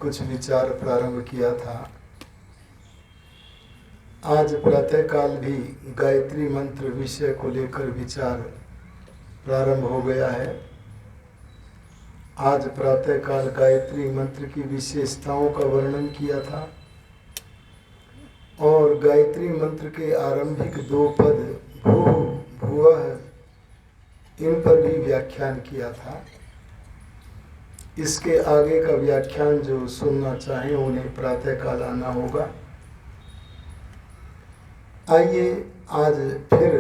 कुछ विचार प्रारंभ किया था। आज प्रातःकाल भी गायत्री मंत्र विषय को लेकर विचार प्रारंभ हो गया है। आज प्रातःकाल गायत्री मंत्र की विशेषताओं का वर्णन किया था और गायत्री मंत्र के आरंभिक 2 पद भू भुवः इन पर भी व्याख्यान किया था। इसके आगे का व्याख्यान जो सुनना चाहें उन्हें प्रातःकाल आना होगा। आइए आज फिर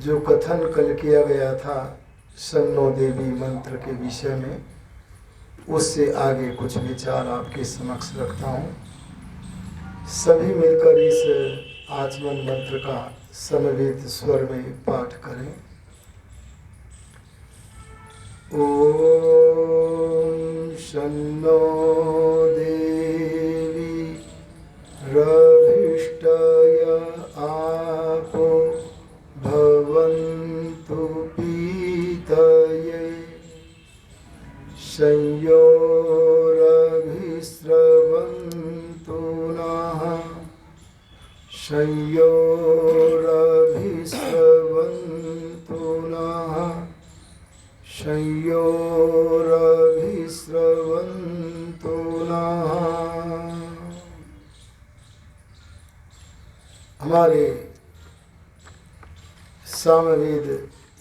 जो कथन कल किया गया था शन्नो देवी मंत्र के विषय में, उससे आगे कुछ विचार आपके समक्ष रखता हूँ। सभी मिलकर इस आचमन मंत्र का समवेत स्वर में पाठ करें। ओम शन्नो देवी रभिष्टय आपो भवन्तु पीतये संयोरभिस्रवन्तु नः संयोरभिस्रवन्तु नः संयोरभिस्रवन्तु नः। हमारे सामवेद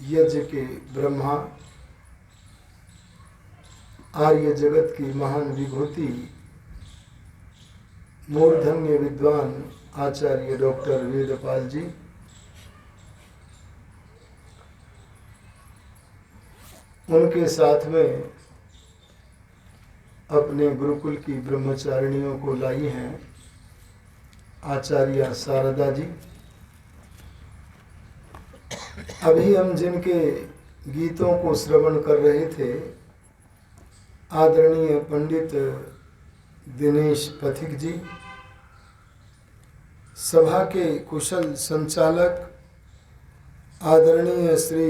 यज्ञ के ब्रह्मा आर्य जगत की महान विभूति मूर्धन्य विद्वान आचार्य डॉक्टर वेदपाल जी उनके साथ में अपने गुरुकुल की ब्रह्मचारिणियों को लाई हैं आचार्य शारदा जी। अभी हम जिनके गीतों को श्रवण कर रहे थे, आदरणीय पंडित दिनेश पथिक जी, सभा के कुशल संचालक आदरणीय श्री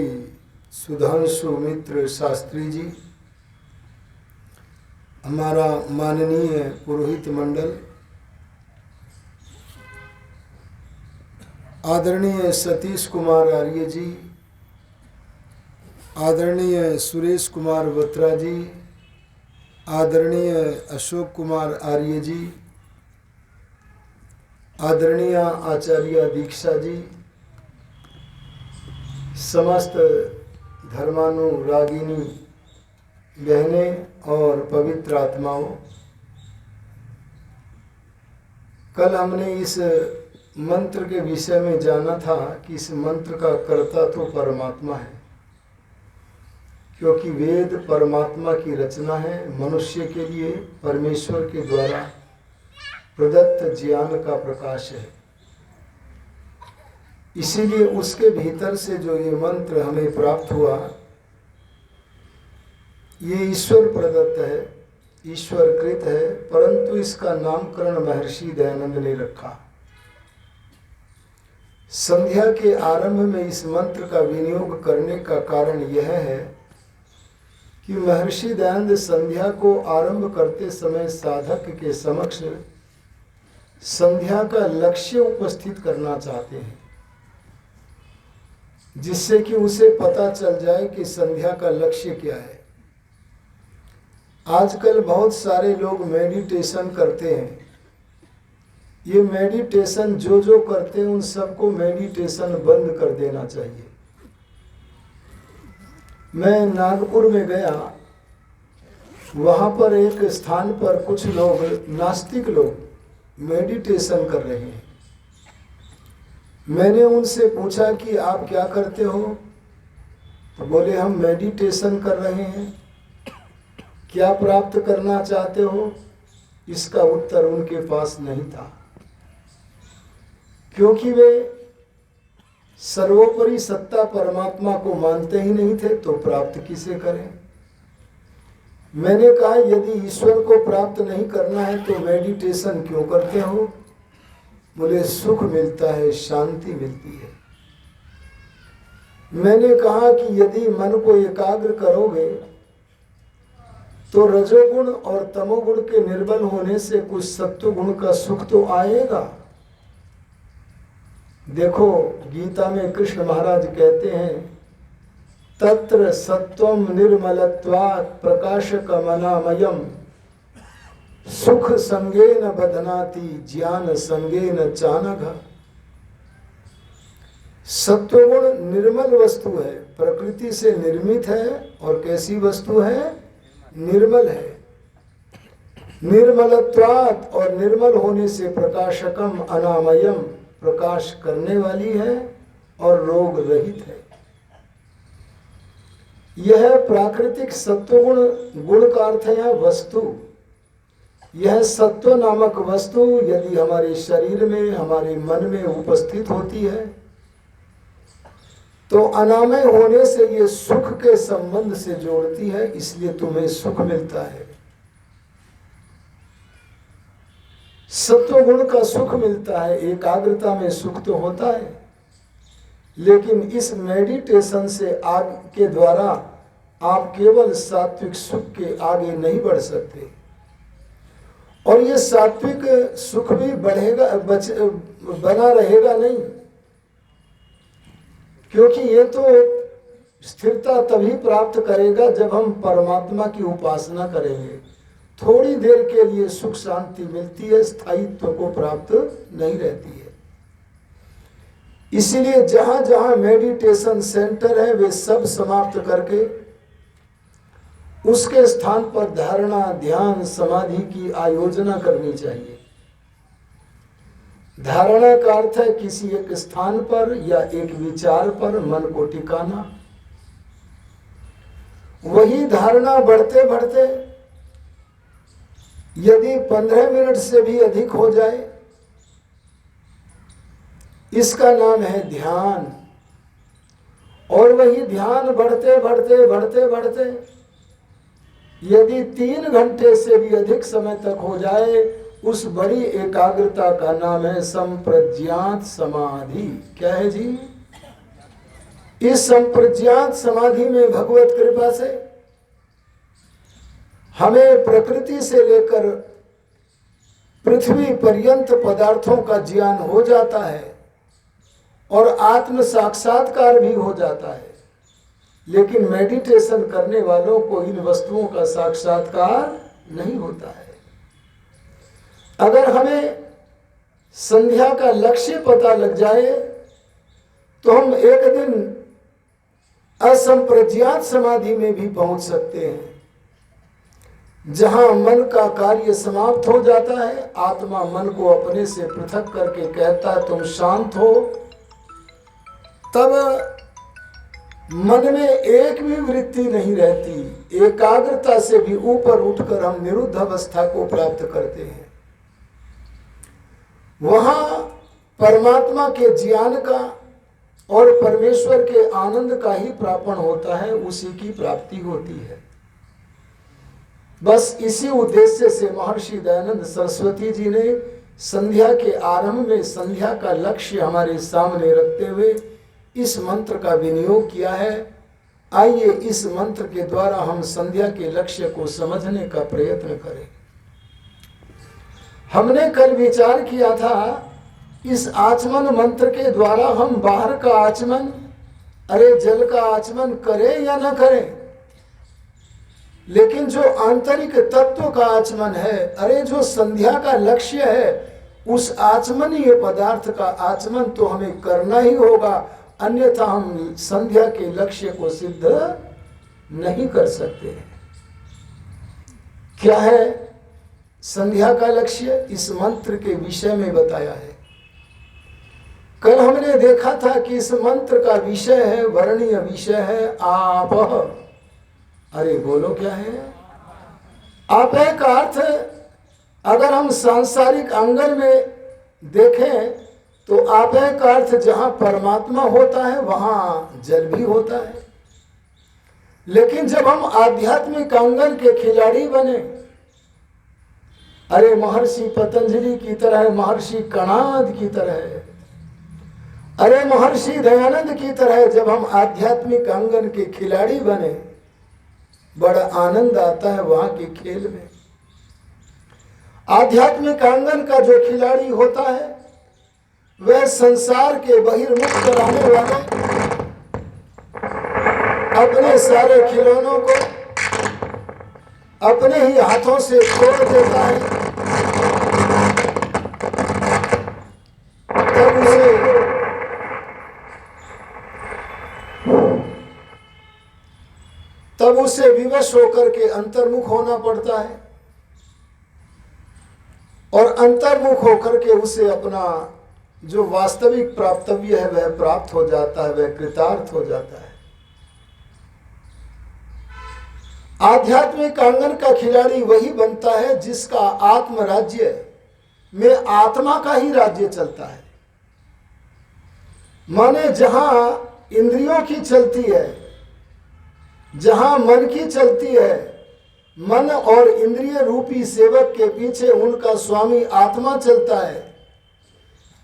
सुधांशु मित्र शास्त्री जी, हमारा माननीय पुरोहित मंडल, आदरणीय सतीश कुमार आर्य जी, आदरणीय सुरेश कुमार बत्रा जी, आदरणीय अशोक कुमार आर्य जी, आदरणीय आचार्य दीक्षा जी, समस्त धर्मानुरागिनी बहनें और पवित्र आत्माओं, कल हमने इस मंत्र के विषय में जाना था कि इस मंत्र का कर्ता तो परमात्मा है, क्योंकि वेद परमात्मा की रचना है, मनुष्य के लिए परमेश्वर के द्वारा प्रदत्त ज्ञान का प्रकाश है। इसीलिए उसके भीतर से जो ये मंत्र हमें प्राप्त हुआ, ये ईश्वर प्रदत्त है, ईश्वरकृत है, परंतु इसका नामकरण महर्षि दयानंद ने रखा। संध्या के आरंभ में इस मंत्र का विनियोग करने का कारण यह है कि महर्षि दयानंद संध्या को आरंभ करते समय साधक के समक्ष संध्या का लक्ष्य उपस्थित करना चाहते हैं, जिससे कि उसे पता चल जाए कि संध्या का लक्ष्य क्या है। आजकल बहुत सारे लोग मेडिटेशन करते हैं। ये मेडिटेशन जो करते हैं उन सबको मेडिटेशन बंद कर देना चाहिए। मैं नागपुर में गया, वहाँ पर एक स्थान पर कुछ लोग, नास्तिक लोग मेडिटेशन कर रहे हैं। मैंने उनसे पूछा कि आप क्या करते हो? तो बोले हम मेडिटेशन कर रहे हैं। क्या प्राप्त करना चाहते हो? इसका उत्तर उनके पास नहीं था, क्योंकि वे सर्वोपरि सत्ता परमात्मा को मानते ही नहीं थे, तो प्राप्त किसे करें? मैंने कहा यदि ईश्वर को प्राप्त नहीं करना है तो मेडिटेशन क्यों करते हो? बोले सुख मिलता है, शांति मिलती है। मैंने कहा कि यदि मन को एकाग्र करोगे तो रजोगुण और तमोगुण के निर्बल होने से कुछ सत्वगुण का सुख तो आएगा। देखो गीता में कृष्ण महाराज कहते हैं, तत्र सत्वम निर्मलत्वात् प्रकाशकमनामयम् सुख संगेन बधनाति ज्ञान संगेन चानघ। सत्वगुण निर्मल वस्तु है, प्रकृति से निर्मित है और कैसी वस्तु है? निर्मल है। निर्मलत्वात् और निर्मल होने से प्रकाशकम अनामयम प्रकाश करने वाली है और रोग रहित है। यह प्राकृतिक सत्वगुण गुण का अर्थ है वस्तु। यह सत्व नामक वस्तु यदि हमारे शरीर में हमारे मन में उपस्थित होती है तो अनामय होने से ये सुख के संबंध से जोड़ती है, इसलिए तुम्हें सुख मिलता है। सत्व गुण का सुख मिलता है, एकाग्रता में सुख तो होता है, लेकिन इस मेडिटेशन से के द्वारा आप केवल सात्विक सुख के आगे नहीं बढ़ सकते। और ये सात्विक सुख भी बढ़ेगा बना रहेगा नहीं, क्योंकि ये तो स्थिरता तभी प्राप्त करेगा जब हम परमात्मा की उपासना करेंगे। थोड़ी देर के लिए सुख शांति मिलती है, स्थायित्व को प्राप्त नहीं रहती है। इसीलिए जहां जहां मेडिटेशन सेंटर है वे सब समाप्त करके उसके स्थान पर धारणा ध्यान समाधि की आयोजना करनी चाहिए। धारणा का अर्थ है किसी एक स्थान पर या एक विचार पर मन को टिकाना। वही धारणा बढ़ते बढ़ते यदि 15 मिनट से भी अधिक हो जाए, इसका नाम है ध्यान। और वही ध्यान बढ़ते बढ़ते बढ़ते बढ़ते यदि 3 घंटे से भी अधिक समय तक हो जाए, उस बड़ी एकाग्रता का नाम है संप्रज्ञात समाधि। क्या है जी? इस संप्रज्ञात समाधि में भगवत कृपा से हमें प्रकृति से लेकर पृथ्वी पर्यंत पदार्थों का ज्ञान हो जाता है और आत्म साक्षात्कार भी हो जाता है। लेकिन मेडिटेशन करने वालों को इन वस्तुओं का साक्षात्कार नहीं होता है। अगर हमें संध्या का लक्ष्य पता लग जाए तो हम एक दिन असंप्रज्ञात समाधि में भी पहुंच सकते हैं, जहां मन का कार्य समाप्त हो जाता है। आत्मा मन को अपने से पृथक करके कहता है तुम शांत हो। तब मन में एक भी वृत्ति नहीं रहती, एकाग्रता से भी ऊपर उठकर हम निरुद्ध अवस्था को प्राप्त करते हैं। वहां परमात्मा के ज्ञान का और परमेश्वर के आनंद का ही प्रापण होता है, उसी की प्राप्ति होती है। बस इसी उद्देश्य से महर्षि दयानंद सरस्वती जी ने संध्या के आरंभ में संध्या का लक्ष्य हमारे सामने रखते हुए इस मंत्र का विनियोग किया है। आइए इस मंत्र के द्वारा हम संध्या के लक्ष्य को समझने का प्रयत्न करें। हमने कल विचार किया था इस आचमन मंत्र के द्वारा हम बाहर का आचमन, अरे जल का आचमन करें या न करें, लेकिन जो आंतरिक तत्व का आचमन है, अरे जो संध्या का लक्ष्य है, उस आचमनीय पदार्थ का आचमन तो हमें करना ही होगा, अन्यथा हम संध्या के लक्ष्य को सिद्ध नहीं कर सकते हैं। क्या है संध्या का लक्ष्य? इस मंत्र के विषय में बताया है। कल हमने देखा था कि इस मंत्र का विषय है, वर्णीय विषय है आप। अरे बोलो क्या है? आप का अर्थ अगर हम सांसारिक आंगन में देखें तो आप का अर्थ जहां परमात्मा होता है वहां जल भी होता है। लेकिन जब हम आध्यात्मिक आंगन के खिलाड़ी बने, अरे महर्षि पतंजलि की तरह, महर्षि कणाद की तरह, अरे महर्षि दयानंद की तरह जब हम आध्यात्मिक आंगन के खिलाड़ी बने, बड़ा आनंद आता है वहां के खेल में। आध्यात्मिक आंगन का जो खिलाड़ी होता है वह संसार के बहिर्मुख कराने वाले अपने सारे खिलौनों को अपने ही हाथों से तोड़ देता है। तब उसे विवश होकर के अंतर्मुख होना पड़ता है और अंतर्मुख होकर के उसे अपना जो वास्तविक प्राप्तव्य है वह प्राप्त हो जाता है, वह कृतार्थ हो जाता है। आध्यात्मिक आंगन का खिलाड़ी वही बनता है जिसका आत्म राज्य में आत्मा का ही राज्य चलता है। माने जहां इंद्रियों की चलती है, जहां मन की चलती है, मन और इंद्रिय रूपी सेवक के पीछे उनका स्वामी आत्मा चलता है,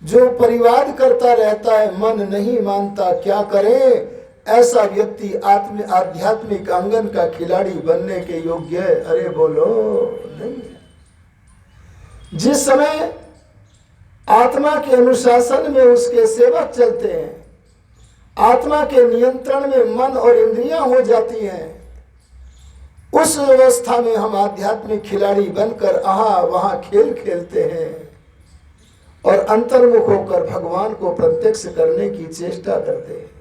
जो परिवाद करता रहता है, मन नहीं मानता, क्या करे, ऐसा व्यक्ति आध्यात्मिक आंगन का खिलाड़ी बनने के योग्य है। अरे बोलो नहीं है। जिस समय आत्मा के अनुशासन में उसके सेवक चलते हैं, आत्मा के नियंत्रण में मन और इंद्रियां हो जाती हैं, उस अवस्था में हम आध्यात्मिक खिलाड़ी बनकर वहां खेल खेलते हैं और अंतर्मुख होकर भगवान को प्रत्यक्ष करने की चेष्टा करते हैं।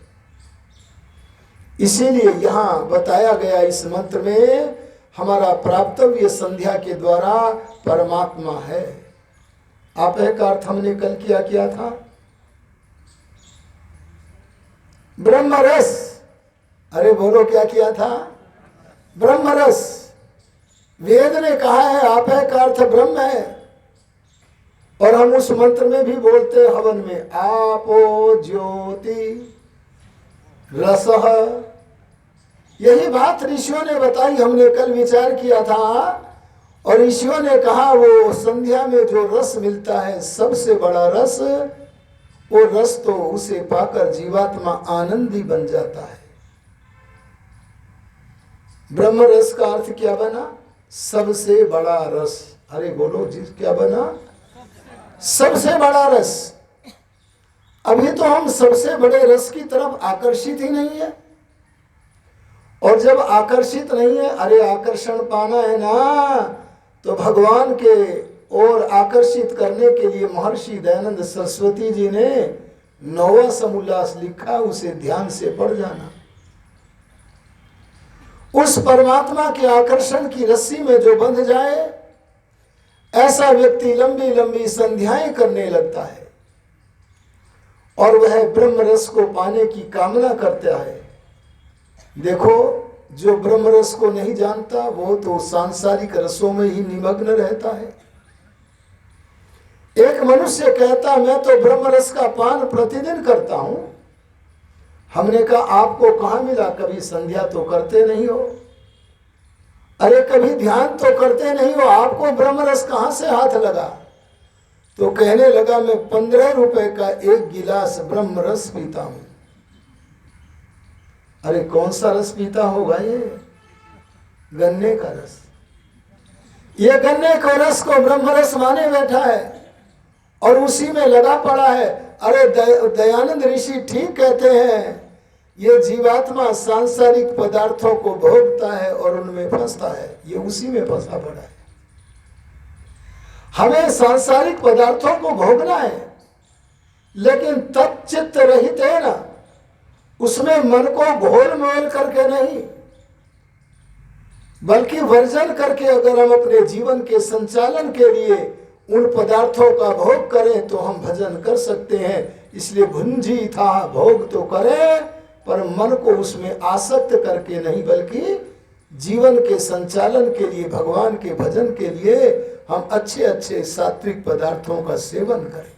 इसीलिए यहाँ बताया गया इस मंत्र में हमारा प्राप्तव्य संध्या के द्वारा परमात्मा है। आप एक अर्थ हमने कल किया था, ब्रह्मरस। अरे बोलो क्या किया था? ब्रह्मरस। वेद ने कहा है आप का अर्थ ब्रह्म है, और हम उस मंत्र में भी बोलते हवन में आपो ज्योति रसः। यही बात ऋषियों ने बताई, हमने कल विचार किया था, और ऋषियों ने कहा वो संध्या में जो रस मिलता है सबसे बड़ा रस, वो रस तो उसे पाकर जीवात्मा आनंदी बन जाता है। ब्रह्म रस का अर्थ क्या बना? सबसे बड़ा रस। अरे बोलो जी, क्या बना? सबसे बड़ा रस। अभी तो हम सबसे बड़े रस की तरफ आकर्षित ही नहीं है, और जब आकर्षित नहीं है, अरे आकर्षण पाना है ना, तो भगवान के और आकर्षित करने के लिए महर्षि दयानंद सरस्वती जी ने 9वां समोल्लास लिखा, उसे ध्यान से पढ़ जाना। उस परमात्मा के आकर्षण की रस्सी में जो बंध जाए, ऐसा व्यक्ति लंबी लंबी संध्याएं करने लगता है और वह ब्रह्म रस को पाने की कामना करता है। देखो, जो ब्रह्म रस को नहीं जानता वो तो सांसारिक रसों में ही निमग्न रहता है। एक मनुष्य कहता मैं तो ब्रह्म रस का पान प्रतिदिन करता हूं। हमने कहा आपको कहां मिला? कभी संध्या तो करते नहीं हो, अरे कभी ध्यान तो करते नहीं हो, आपको ब्रह्म रस कहां से हाथ लगा? तो कहने लगा मैं 15 रुपए का एक गिलास ब्रह्म रस पीता हूं। अरे कौन सा रस पीता होगा ये? गन्ने का रस। ये गन्ने का रस को ब्रह्म रस माने बैठा है और उसी में लगा पड़ा है। अरे दयानंद ऋषि ठीक कहते हैं, ये जीवात्मा सांसारिक पदार्थों को भोगता है और उनमें फंसता है, ये उसी में फंसा पड़ा है। हमें सांसारिक पदार्थों को भोगना है, लेकिन तच्चित्त रहित है ना, उसमें मन को घोल मोल करके नहीं, बल्कि वर्जन करके अगर हम अपने जीवन के संचालन के लिए उन पदार्थों का भोग करें तो हम भजन कर सकते हैं। इसलिए भुंजी था भोग तो करें, पर मन को उसमें आसक्त करके नहीं, बल्कि जीवन के संचालन के लिए, भगवान के भजन के लिए हम अच्छे अच्छे सात्विक पदार्थों का सेवन करें।